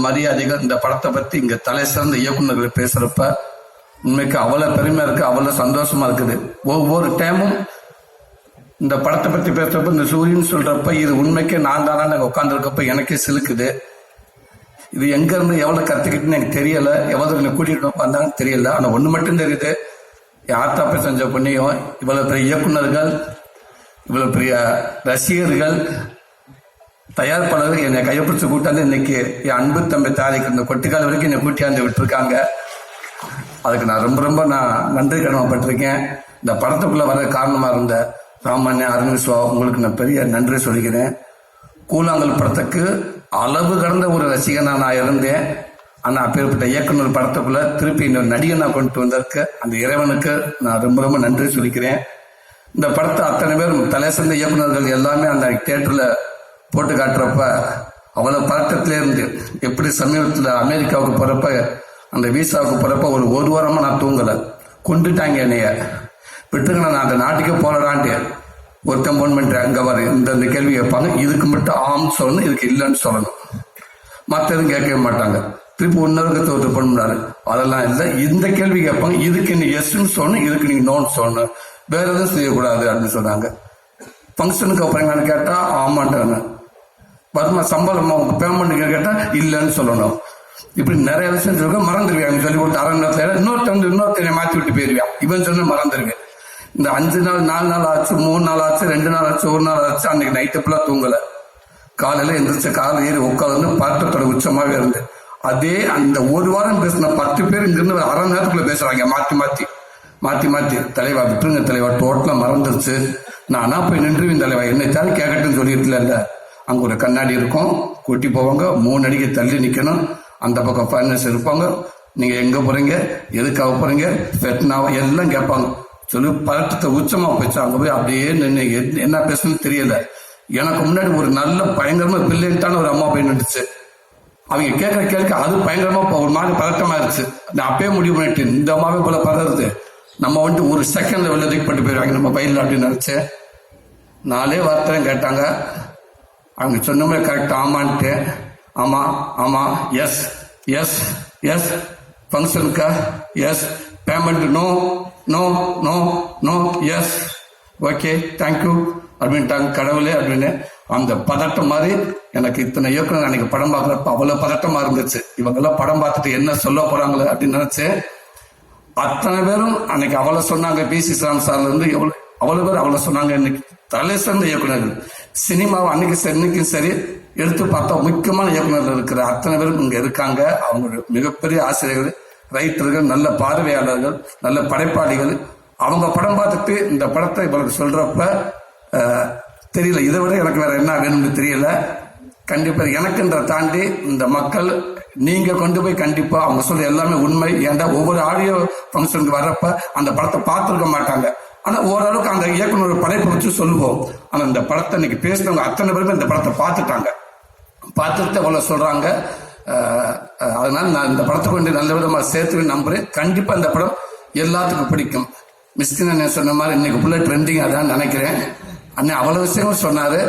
மரியாதைகள். இந்த படத்தை பத்தி இங்க தலை சிறந்த இயக்குநர்கள் பேசுறப்ப உண்மைக்கு அவ்வளவு பெருமையா இருக்கு, அவ்வளவு சந்தோஷமா இருக்குது. ஒவ்வொரு டைமும் இந்த படத்தை பத்தி பேசுறப்ப இந்த சூரியன் சொல்றப்ப இது உண்மைக்கு நான் தானே உட்காந்துருக்கப்ப எனக்கே சிலுக்குது. இது எங்க இருந்து எவ்வளவு கத்துக்கிட்டுன்னு எனக்கு தெரியல, எவ்வளவு கூட்டிட்டு வந்தாங்கன்னு தெரியல. ஆனா ஒண்ணு மட்டும் தெரியுது, என் ஆத்தாப்பை செஞ்ச புண்ணியம். இவ்வளவு பெரிய இயக்குநர்கள், இவ்வளவு பெரிய ரசிகர்கள், தயாரிப்பாளர்கள் என்னை கையப்பிடிச்சு கூட்டாந்து இன்னைக்கு என் அன்பு தம்பி தாரிக்கு இந்த கொட்டிக்கால வரைக்கும் என்னை கூட்டியாந்து விட்டுருக்காங்க. அதுக்கு நான் ரொம்ப ரொம்ப நன்றி கடமைப்பட்டிருக்கேன். இந்த படத்துக்குள்ள வர காரணமா இருந்த ராமண்ண அரவிந்த்வா உங்களுக்கு நான் பெரிய நன்றி சொல்லிக்கிறேன். கூழாங்கல் படத்துக்கு அளவு கடந்த ஒரு ரசிகனா நான் இருந்தேன். ஆனா அப்பேற்பட்ட இயக்குனர் படத்துக்குள்ள திருப்பி இன்னொரு நடிகனா கொண்டு வந்திருக்க அந்த இறைவனுக்கு நான் ரொம்ப ரொம்ப நன்றி சொல்லிக்கிறேன். இந்த படத்தை அத்தனை பேர் தலை சிறந்த இயக்குநர்கள் எல்லாமே அந்த தியேட்டர்ல போட்டு காட்டுறப்ப அவ்வளவு பதட்டத்திலே இருந்து, எப்படி சமீபத்தில் அமெரிக்காவுக்கு போறப்ப அந்த வீசாவுக்கு போறப்ப ஒரு வாரமா நான் தூங்கல. கொண்டுட்டாங்க என்னைய, விட்டுருங்க நான் அந்த நாட்டுக்கே போராடான்ட்டு ஒருத்தன் போன் பண்ணிட்டேன். அங்க வர இந்த கேள்வி கேட்பாங்க, இதுக்கு மட்டும் ஆம் சொல்லணும், இதுக்கு இல்லைன்னு சொல்லணும், மற்ற எதுவும் கேட்கவே மாட்டாங்க. திருப்பி இன்னொருக்கு ஒருத்தர் பண்ணாரு, அதெல்லாம் இல்லை, இந்த கேள்வி கேட்பாங்க, இதுக்கு நீ எஸ்ன்னு சொல்லணும், இதுக்கு நீங்க நோன்னு சொல்லணும், வேற எதுவும் செய்யக்கூடாது அப்படின்னு சொன்னாங்க. ஃபங்க்ஷனுக்கு அப்புறம் கேட்டா ஆமாண்டாங்க, வருமா சம்பளமா உங்க பேமெண்ட் கேட்டா இல்லைன்னு சொல்லணும். இப்படி நிறைய விஷயம் சொல்ல மறந்துடுவேன். சொல்லி கொடுத்து அரை நேரத்தில் இன்னொருத்தனை மாற்றி விட்டு போயிருவேன். இவன் சொன்ன மறந்துடுவேன். இந்த 5 நாள் 4 நாள் ஆச்சு, 3 நாள் ஆச்சு, 2 நாள் ஆச்சு, 1 நாள் ஆச்சு. அன்னைக்கு நைட்டு ஃபுல்லா தூங்கல. காலையில எந்திரிச்ச காலையில் ஏறி உட்காந்து பதட்டத்தோட உச்சமாவே இருந்து அதே அந்த ஒரு வாரம் பேசின 10 பேர் இங்கிருந்து அரை நேரத்துக்குள்ள பேசுறாங்க மாத்தி மாத்தி தலைவா விட்டுருங்க தலைவா, டோட்டலா மறந்துருச்சு, நானா போய் நின்றுவேன் தலைவா, என்னைத்தாலும் கேட்கட்டுன்னு சொல்லிட்டு அங்க ஒரு கண்ணாடி இருக்கும், கூட்டி போவாங்க, 3 அடிக்கு தள்ளி நிக்கணும், அந்த பக்கம் ஃபைனல்ஸ் இருப்பாங்க, நீங்க எங்க போறீங்க, எதுக்காக போறீங்க, வெட்னாவா எல்லாம் கேட்பாங்க. சொல்லி பதட்டத்தை உச்சமா போச்சு. அங்க போய் அப்படியே நின்று என்ன பேசணும்னு தெரியல. எனக்கு முன்னாடி ஒரு நல்ல பயங்கரமா பிரில்லியன்ட்டான ஒரு அம்மா போய் நின்றுச்சு. அவங்க கேட்கற கேட்க அது பயங்கரமா ஒரு மாதிரி பதட்டமா இருந்துச்சு. நான் அப்பயே முடிவு பண்ணிட்டு, இந்த அம்மாவே போல பதறது, நம்ம ஒரு செகண்ட்ல வெளில தூக்கி போட்டு போயிருவாங்க நம்ம பயில அப்படின்னு நினைச்சேன். 4 வார்த்தை கேட்டாங்க. அவங்க சொன்ன மாதிரி கரெக்ட் ஆமான்ட்டு, ஆமா ஆமா, எஸ் எஸ் எஸ், ஃபங்க்ஷனுக்கா yes, payment no no no no, yes okay thank you அப்படின்ட்டாங்க. கடவுளே அப்படின்னு அந்த பதட்டம் மாதிரி எனக்கு இத்தனை இயக்குனர் அன்னைக்கு படம் பார்க்குறப்ப அவ்வளவு பதட்டமா இருந்துச்சு. இவங்க எல்லாம் படம் பார்த்துட்டு என்ன சொல்ல போறாங்களே அப்படின்னு நினைச்சேன். அத்தனை பேரும் அன்னைக்கு அவ்வளவு சொன்னாங்க. பி.சி. சாம் சார்ல இருந்து அவ்வளவு பேர் அவ்வளவு சொன்னாங்க. இன்னைக்கு தலை சிறந்த இயக்குநர்கள் சினிமாவை இன்னைக்கும் சரி எடுத்து பார்த்தா முக்கியமான இயக்குநர்கள் இருக்கிற அத்தனை பேரும் இங்க இருக்காங்க. அவங்க மிகப்பெரிய ஆசிரியர்கள், ரைட்டர்கள், நல்ல பார்வையாளர்கள், நல்ல படைப்பாளிகள். அவங்க படம் பார்த்துட்டு இந்த படத்தை இவங்களுக்கு சொல்றப்ப தெரியல, இதை விட எனக்கு வேற என்ன வேணும்னு தெரியல. கண்டிப்பா எனக்குன்ற தாண்டி இந்த மக்கள் நீங்க கொண்டு போய் கண்டிப்பா அவங்க சொல்ற எல்லாமே உண்மை. ஏன்டா ஒவ்வொரு ஆடியோ ஃபங்க்ஷனுக்கு வர்றப்ப அந்த படத்தை பார்த்துருக்க மாட்டாங்க. ஆனா ஓரளவுக்கு அந்த இயக்குனர் படைப்பை வச்சு சொல்லுவோம். ஆனா இந்த படத்தை இன்னைக்கு பேசினவங்க அத்தனை பேருமே இந்த படத்தை பார்த்துட்டாங்க, பார்த்துட்டு அவ்வளவு சொல்றாங்க. அதனால நான் இந்த படத்தை கொண்டு நல்ல விதமா சேர்த்து நம்புறேன். கண்டிப்பா இந்த படம் எல்லாத்துக்கும் பிடிக்கும். மிஸ்கின் சொன்ன மாதிரி இன்னைக்கு ஃபுல்லா ட்ரெண்டிங் அதான் நினைக்கிறேன். அண்ணன் அவ்வளவு விஷயங்கள் சொன்னாரு,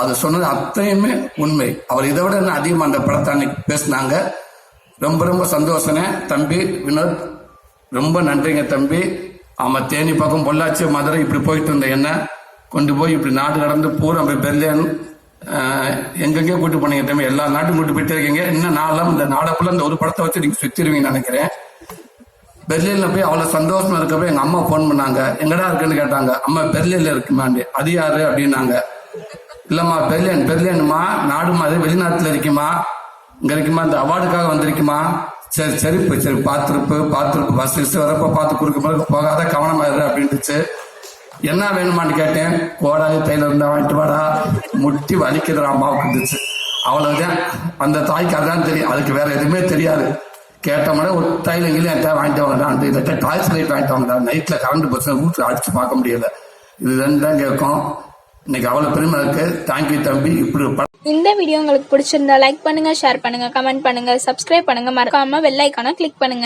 அது சொன்னது அத்தனையுமே உண்மை. அவர் இதை விட என்ன அதிகமா அந்த படத்தை அன்னைக்கு பேசினாங்க. ரொம்ப ரொம்ப சந்தோஷனே தம்பி வினோத், ரொம்ப நன்றிங்க தம்பி. ஆமா, தேனி பக்கம் பொள்ளாச்சி மதுரை இப்படி போயிட்டு இருந்த என்ன கொண்டு போய் இப்படி நாடு கடந்து பூரா பெர்லின் எங்கெங்கே கூட்டு போனீங்க தம்பி, எல்லா நாட்டும் கூட்டு போயிட்டே இருக்கீங்க. இன்னும் நாளும் இந்த நாடக்குள்ள இந்த ஒரு படத்தை வச்சு நீங்க சுத்திருவீங்கன்னு நினைக்கிறேன். பெர்லின்ல போய் அவ்வளவு சந்தோஷமா இருக்கப்ப எங்க அம்மா போன் பண்ணாங்க, எங்கடா இருக்குன்னு கேட்டாங்க. அம்மா பெர்லின்ல இருக்குமாண்டி. அது யாரு அப்படின்னாங்க. இல்லம்மா பெர்லின்மா நாடு மாதிரி வெளிநாட்டுல இருக்குமா, இங்க இருக்குமா, இந்த அவார்டுக்காக வந்திருக்குமா. சரி சரி சரி, பார்த்துருப்பு பஸ் வரப்ப பார்த்து கொடுக்க போகாத கவனமாயிரு அப்படின்ட்டுச்சு. என்ன வேணுமான்னு கேட்டேன். கோடாலி தையில இருந்தா வாங்கிட்டு வாடா, முட்டி வலிக்குதுற அம்மாவுக்கு இருந்துச்சு. அவ்வளவுதான். அந்த தாய்க்கு அதான் தெரியும், அதுக்கு வேற எதுவுமே தெரியாது. கேட்டோம்னா ஒரு தைலங்கிலும் என்கிட்ட வாங்கிட்டு வாங்கடா, இதை டாய்ஸ் லைட் வாங்கிட்டு வாங்கடா, நைட்ல கரண்ட் போச்சு வீட்டுல அடிச்சு பார்க்க முடியல, இது ரெண்டு தான் கேட்கும். இன்னைக்கு அவ்வளவு பெருமை இருக்கு. தேங்க்யூ தம்பி. இப்படி இந்த வீடியோ உங்களுக்கு பிடிச்சிருந்தா லைக் பண்ணுங்க, ஷேர் பண்ணுங்க, கமெண்ட் பண்ணுங்க, சப்ஸ்கிரைப் பண்ணுங்க, மறக்காம பெல் ஐகானை கிளிக் பண்ணுங்க.